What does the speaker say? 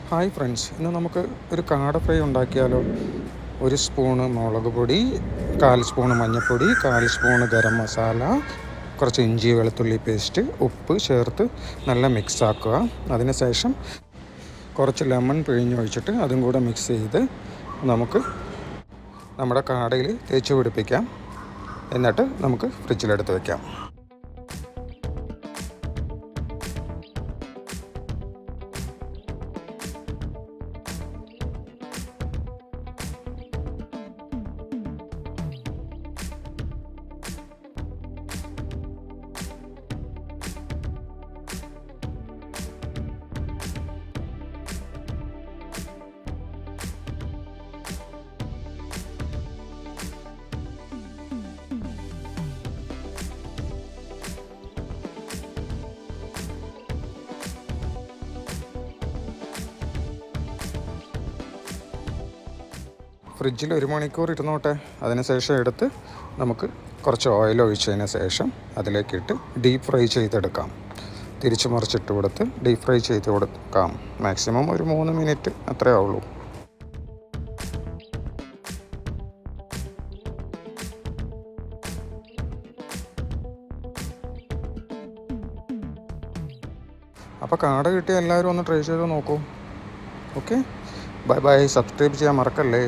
Hi friends, ഇന്ന് നമുക്ക് ഒരു കാട ഫ്രൈ ഉണ്ടാക്കിയാലോ. 1 സ്പൂണ് മുളക് പൊടി, 1/4 സ്പൂണ് മഞ്ഞൾപ്പൊടി, 1/4 സ്പൂണ് ഗരം മസാല, കുറച്ച് ഇഞ്ചി വെളുത്തുള്ളി പേസ്റ്റ്, ഉപ്പ് ചേർത്ത് നല്ല മിക്സ് ആക്കുക. അതിനുശേഷം കുറച്ച് ലെമൺ പിഴിഞ്ഞൊഴിച്ചിട്ട് അതും കൂടെ മിക്സ് ചെയ്ത് നമുക്ക് നമ്മുടെ കാടയിൽ തേച്ച് പിടിപ്പിക്കാം. എന്നിട്ട് നമുക്ക് ഫ്രിഡ്ജിലെടുത്ത് വയ്ക്കാം. ഫ്രിഡ്ജിൽ 1 മണിക്കൂർ ഇരുന്നോട്ടെ. അതിനുശേഷം എടുത്ത് നമുക്ക് കുറച്ച് ഓയിൽ ഒഴിച്ചതിന് ശേഷം അതിലേക്കിട്ട് ഡീപ്പ് ഫ്രൈ ചെയ്തെടുക്കാം. തിരിച്ച് മറിച്ചിട്ട് കൊടുത്ത് ഡീപ്പ് ഫ്രൈ ചെയ്ത് കൊടുക്കാം. മാക്സിമം ഒരു 3 മിനിറ്റ് അത്രയേ ഉള്ളൂ. അപ്പോൾ കാട കിട്ടിയ എല്ലാവരും ഒന്ന് ട്രൈ ചെയ്ത് നോക്കൂ. Okay, bye bye. സബ്സ്ക്രൈബ് ചെയ്യാൻ മറക്കല്ലേ.